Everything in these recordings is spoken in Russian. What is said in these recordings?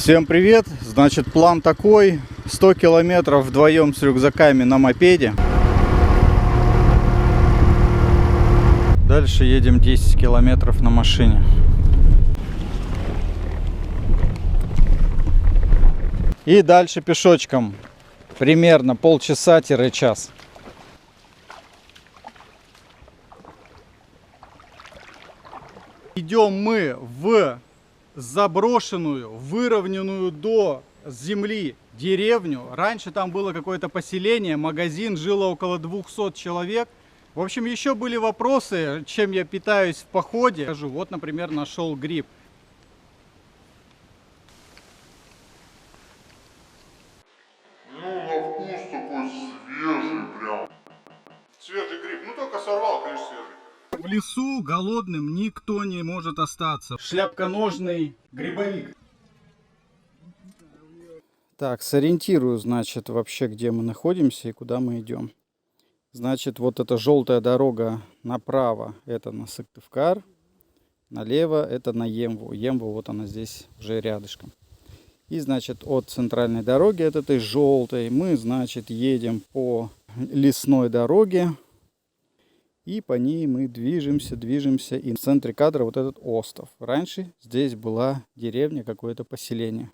Всем привет! Значит, план такой: 100 километров вдвоем с рюкзаками на мопеде. Дальше едем 10 километров на машине. И дальше пешочком. Примерно полчаса-час. Идем мы в заброшенную, выровненную до земли деревню. Раньше там было какое-то поселение, магазин, жило около 200 человек. В общем, еще были вопросы, чем я питаюсь в походе. Вот, например, нашел гриб. Ну, на вкус такой свежий прям. Свежий гриб. Ну, только сорвал, конечно, свежий. В лесу голодным никто не может остаться. Шляпконожный грибовик. Так, сориентирую, значит, вообще, где мы находимся и куда мы идем. Значит, вот эта желтая дорога направо, это на Сыктывкар. Налево это на Емву. Емву вот она здесь уже рядышком. И, значит, от центральной дороги, от этой желтой, мы, значит, едем по лесной дороге. И по ней мы движемся. И в центре кадра вот этот остров. Раньше здесь была деревня, какое-то поселение.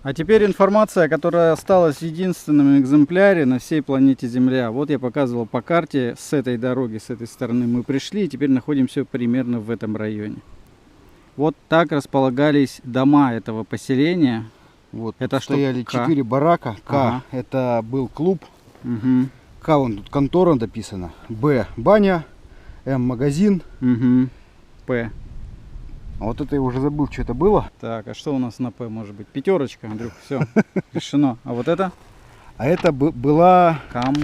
А теперь информация, которая осталась в единственном экземпляре на всей планете Земля. Вот я показывал по карте, с этой дороги, с этой стороны мы пришли. И теперь находимся примерно в этом районе. Вот так располагались дома этого поселения. Вот это стояли 4 барака. К это был клуб. Угу. К вон тут контора написано. Б баня. М магазин. Угу. П. А вот это я уже забыл, что это было. Так, а что у нас на П может быть? Пятерочка, Андрюх, все, решено. А вот это? А это была... Кам.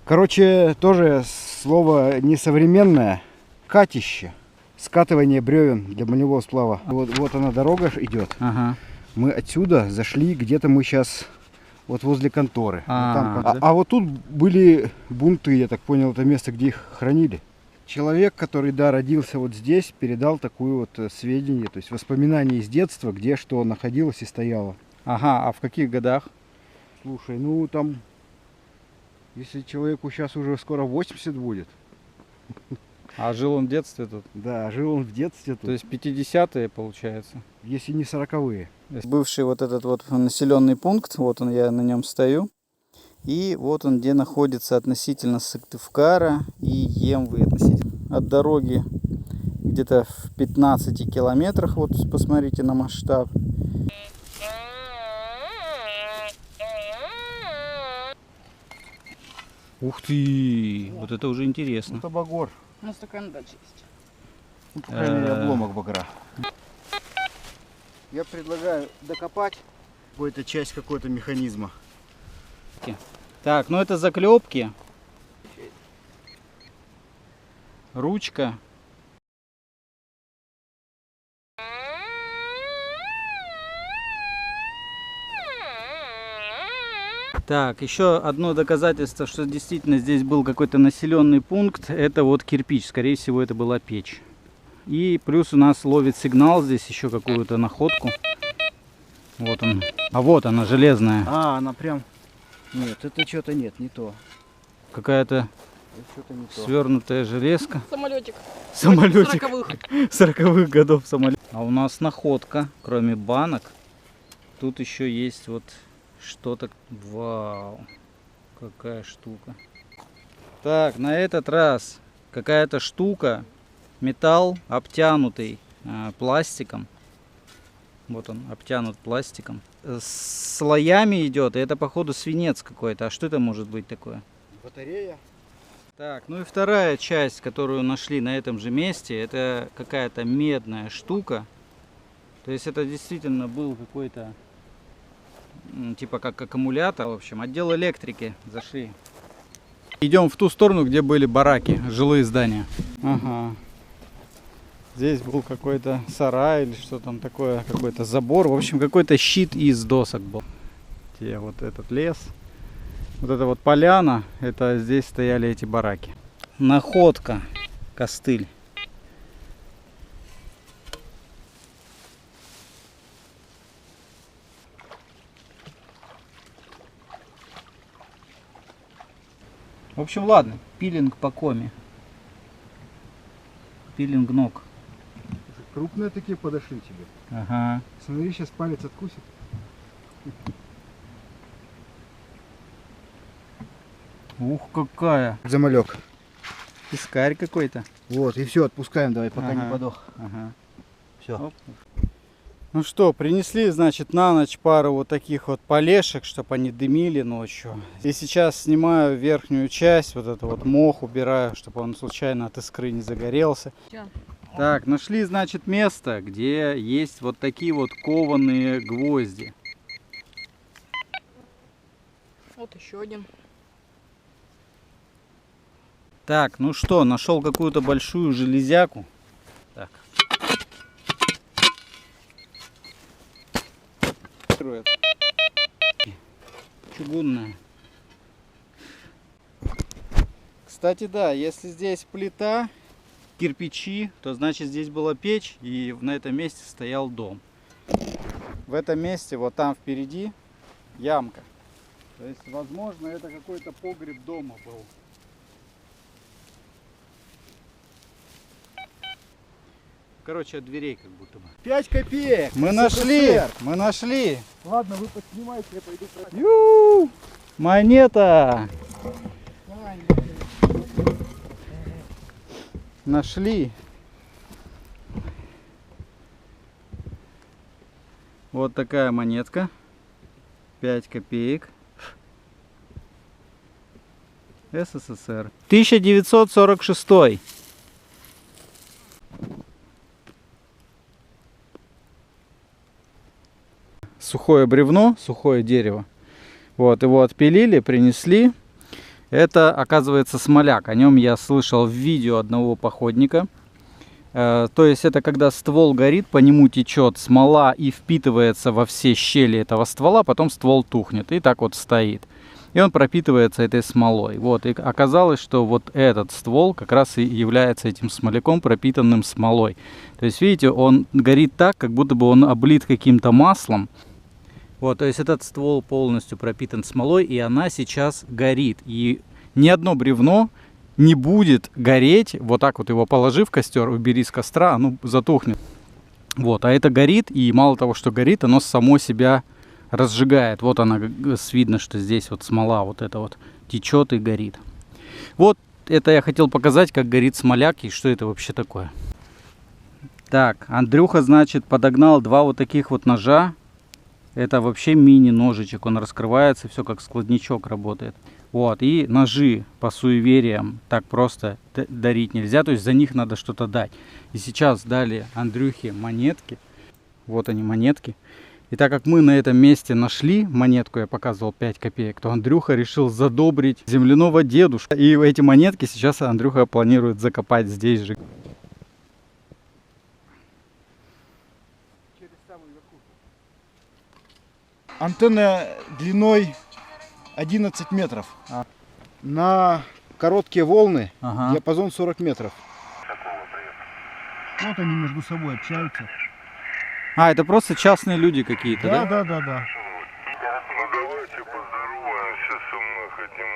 Короче, тоже слово несовременное. Катище. Скатывание бревен для броневого сплава. Вот она дорога идет. Ага. Мы отсюда зашли, где-то мы сейчас вот возле конторы. А вот тут были бунты, я так понял, это место, где их хранили. Человек, который, да, родился вот здесь, передал такую вот сведения, то есть воспоминания из детства, где что находилось и стояло. Ага, а в каких годах? Слушай, ну там, если человеку сейчас уже скоро 80 будет. А жил он в детстве тут? Да, жил он в детстве тут. То есть 50-е получается? Если не 40-е. Бывший вот этот вот населенный пункт, вот он, я на нем стою. И вот он, где находится относительно Сыктывкара и Емвы, относительно от дороги где-то в 15 километрах. Вот посмотрите на масштаб. Ух ты, вот это уже интересно. Это багор. У нас такая дача есть. Ну, по крайней мере, обломок багра. Я предлагаю докопать какую-то часть какого-то механизма. Так, ну это заклепки. Ручка. Так, еще одно доказательство, что действительно здесь был какой-то населенный пункт. Это вот кирпич, скорее всего это была печь. И плюс у нас ловит сигнал здесь еще какую-то находку. Вот он. А вот она, железная. А, она прям... Нет, это что-то нет, не то. Какая-то свернутая железка. Самолетик. Самолетик. 40-х. годов самолет. А у нас находка, кроме банок. Тут еще есть вот что-то. Вау. Какая штука. Так, на этот раз какая-то штука. Металл обтянутый пластиком. Вот он, обтянут пластиком. С слоями идет, и это походу свинец какой-то. А что это может быть такое? Батарея. Так, ну и вторая часть, которую нашли на этом же месте, это какая-то медная штука. То есть это действительно был какой-то, типа как аккумулятор. В общем, отдел электрики зашли. Идем в ту сторону, где были бараки, жилые здания. Ага. Здесь был какой-то сарай или что там такое, какой-то забор. В общем, какой-то щит из досок был. Где вот этот лес. Вот это вот поляна, это здесь стояли эти бараки. Находка, костыль. В общем, ладно. Пилинг по коме. Пилинг ног. Крупные такие подошли тебе. Ага. Смотри, сейчас палец откусит. Ух, какая. Замалек. Пескарь какой-то. Вот, и все, отпускаем давай, пока не подох. Ага. Все. Ну что, принесли, значит, на ночь пару вот таких вот полешек, чтобы они дымили ночью. И сейчас снимаю верхнюю часть, вот это вот мох убираю, чтобы он случайно от искры не загорелся. Всё. Так, нашли, значит, место, где есть вот такие вот кованые гвозди. Вот еще один. Так, ну что, нашел какую-то большую железяку. Так. Чугунная. Кстати, да, если здесь плита, кирпичи, то значит здесь была печь, и на этом месте стоял дом. В этом месте, вот там впереди, ямка. То есть, возможно, это какой-то погреб дома был. Короче, от дверей как будто бы. 5 копеек! Мы нашли! Мы нашли! Ладно, вы поснимайте, я пойду. Ю! Монета! Нашли! Вот такая монетка. 5 копеек. СССР. 1946. Сухое бревно, сухое дерево. Вот, его отпилили, принесли. Это, оказывается, смоляк. О нем я слышал в видео одного походника. То есть это когда ствол горит, по нему течет смола и впитывается во все щели этого ствола, потом ствол тухнет и так вот стоит. И он пропитывается этой смолой. Вот, и оказалось, что вот этот ствол как раз и является этим смоляком, пропитанным смолой. То есть, видите, он горит так, как будто бы он облит каким-то маслом. Вот, то есть этот ствол полностью пропитан смолой, и она сейчас горит. И ни одно бревно не будет гореть, вот так вот его положив в костер, убери с костра, оно затухнет. Вот, а это горит, и мало того, что горит, оно само себя разжигает. Вот она, видно, что здесь вот смола вот это вот течет и горит. Вот это я хотел показать, как горит смоляк и что это вообще такое. Так, Андрюха, значит, подогнал два вот таких вот ножа. Это вообще мини-ножичек, он раскрывается, все как складничок работает. Вот, и ножи по суевериям так просто дарить нельзя, то есть за них надо что-то дать. И сейчас дали Андрюхе монетки, вот они монетки. И так как мы на этом месте нашли монетку, я показывал 5 копеек, то Андрюха решил задобрить земляного дедушку. И эти монетки сейчас Андрюха планирует закопать здесь же. Антенна длиной 11 метров. На короткие волны диапазон 40 метров. Вот они между собой общаются. А, это просто частные люди какие-то, да? Да. Ну давайте поздороваемся со мной хотим.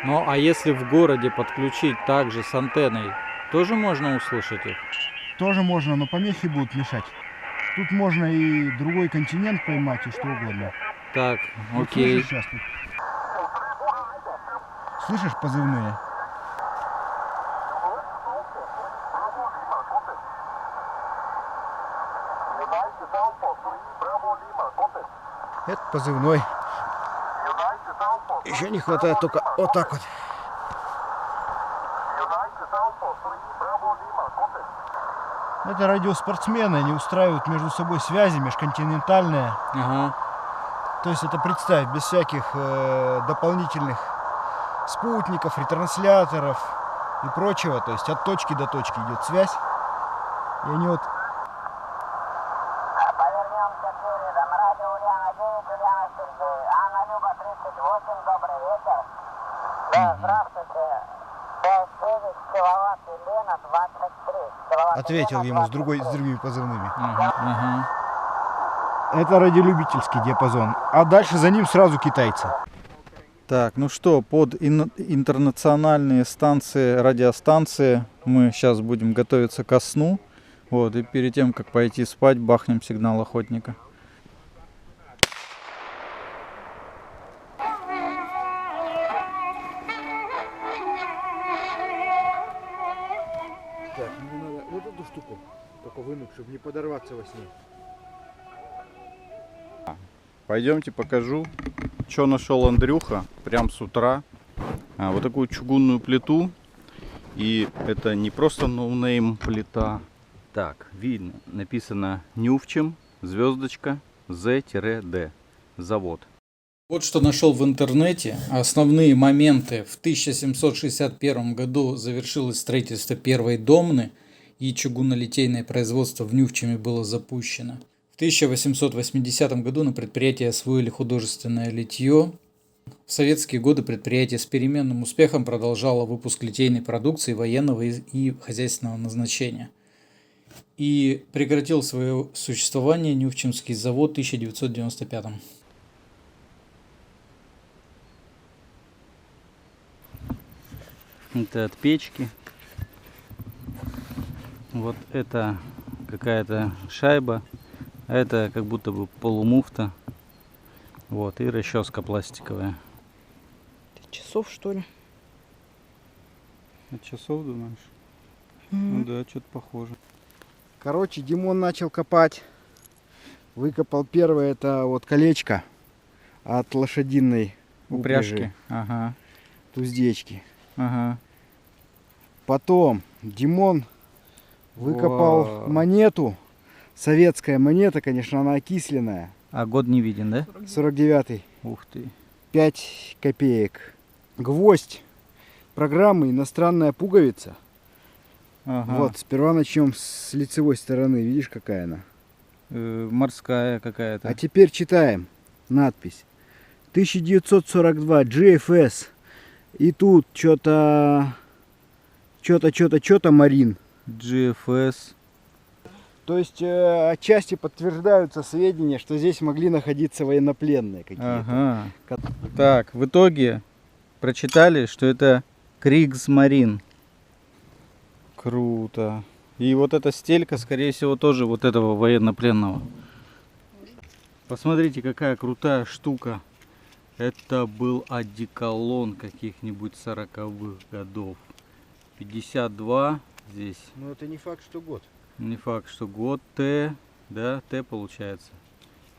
Ну, а если в городе подключить также с антенной, тоже можно услышать их? Тоже можно, но помехи будут мешать. Тут можно и другой континент поймать, и что угодно. Так, Вот окей. слышишь, сейчас тут? Слышишь позывные? Это позывной. Еще не хватает только вот так вот. Это радиоспортсмены, они устраивают между собой связи межконтинентальные. Ага. То есть это, представь, без всяких дополнительных спутников, ретрансляторов и прочего. То есть от точки до точки идет связь. И они вот... Повернемся передом. Радио Ульяна 9, Ульяна Сергей. Анна Люба 38, добрый вечер. Да, здравствуйте. 5-9 киловатт Елена 23. Киловатт Ответил Елена, ему с другими позывными. Ага. Это радиолюбительский диапазон. А дальше за ним сразу китайцы. Так, ну что, под интернациональные станции, радиостанции мы сейчас будем готовиться ко сну. Вот, и перед тем, как пойти спать, бахнем сигнал охотника. Так, мне надо вот эту штуку только вынуть, чтобы не подорваться во сне. Пойдемте покажу, что нашел Андрюха прям с утра. Вот такую чугунную плиту. И это не просто ноунейм плита. Так, видно, написано Нюфчем, звездочка, Z-D, завод. Вот что нашел в интернете. Основные моменты. В 1761 году завершилось строительство первой домны, и чугунолитейное производство в Нюфчеме было запущено. В 1880 году на предприятии освоили художественное литье. В советские годы предприятие с переменным успехом продолжало выпуск литейной продукции военного и хозяйственного назначения. И прекратил свое существование Нюфчемский завод в 1995. Это от печки. Вот это какая-то шайба. А это как будто бы полумуфта. Вот, и расческа пластиковая. Часов, что ли? От часов, думаешь? Ну да, что-то похоже. Короче, Димон начал копать. Выкопал первое, это вот колечко от лошадиной Упряжки. Ага. Туздечки. Ага. Потом Димон выкопал Вау. монету. Советская монета, конечно, она окисленная. А год не виден, да? 49-й. Ух ты. 5 копеек. Гвоздь программы «Иностранная пуговица». Ага. Вот, сперва начнем с лицевой стороны. Видишь, какая она? Морская какая-то. А теперь читаем надпись. 1942 GFS. И тут что-то Марин. GFS. То есть отчасти подтверждаются сведения, что здесь могли находиться военнопленные какие-то. Ага. Так, в итоге прочитали, что это Кригсмарин. Круто. И вот эта стелька, скорее всего, тоже вот этого военнопленного. Посмотрите, какая крутая штука. Это был одеколон каких-нибудь 40-х годов. 52 здесь. Но это не факт, что год. Не факт, что год Т, да, Т получается.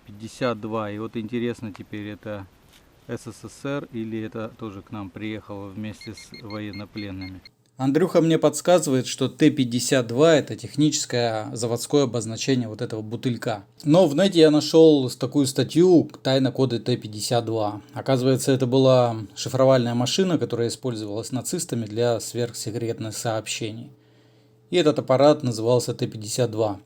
52. И вот интересно теперь, это СССР или это тоже к нам приехало вместе с военнопленными. Андрюха мне подсказывает, что Т-52 это техническое заводское обозначение вот этого бутылька. Но в нете я нашел такую статью «Тайна кода Т-52». Оказывается, это была шифровальная машина, которая использовалась нацистами для сверхсекретных сообщений. И этот аппарат назывался Т-52.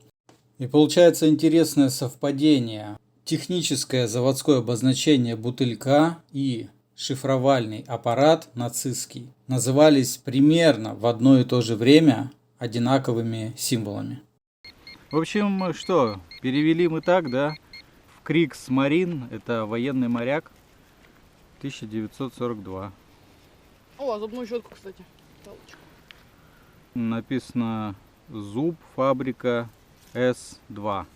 И получается интересное совпадение. Техническое заводское обозначение бутылька и шифровальный аппарат нацистский назывались примерно в одно и то же время одинаковыми символами. В общем, что, перевели мы так, да? В Кригсмарин, это военный моряк, 1942. О, а зубную щетку, кстати. Палочка. Написано зуб, фабрика С2.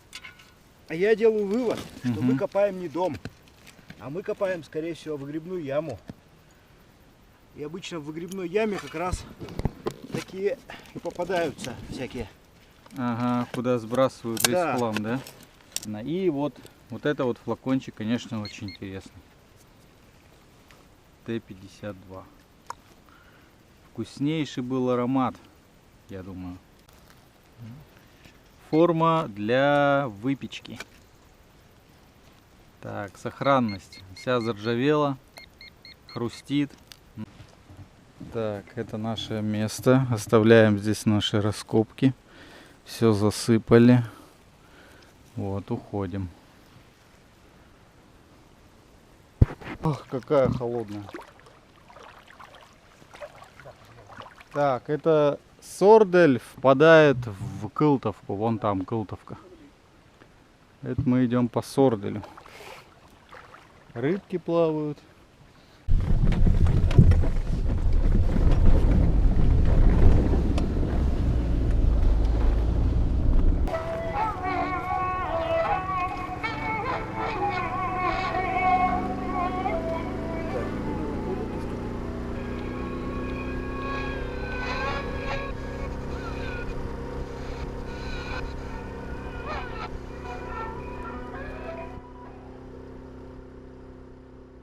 А я делаю вывод, что Мгм. мы копаем не дом, а мы копаем, скорее всего, выгребную яму. И обычно в выгребной яме как раз такие и попадаются всякие. Ага, куда сбрасывают весь Да. хлам, да? И вот это вот флакончик, конечно, очень интересный. Т-52. Вкуснейший был аромат, я думаю. Форма для выпечки. Так, сохранность. Вся заржавела, хрустит. Так, это наше место. Оставляем здесь наши раскопки. Все засыпали. Вот, уходим. Ох, какая холодная. Так, это Сордель впадает в Кылтовку. Вон там Кылтовка. Это мы идем по Сорделю. Рыбки плавают.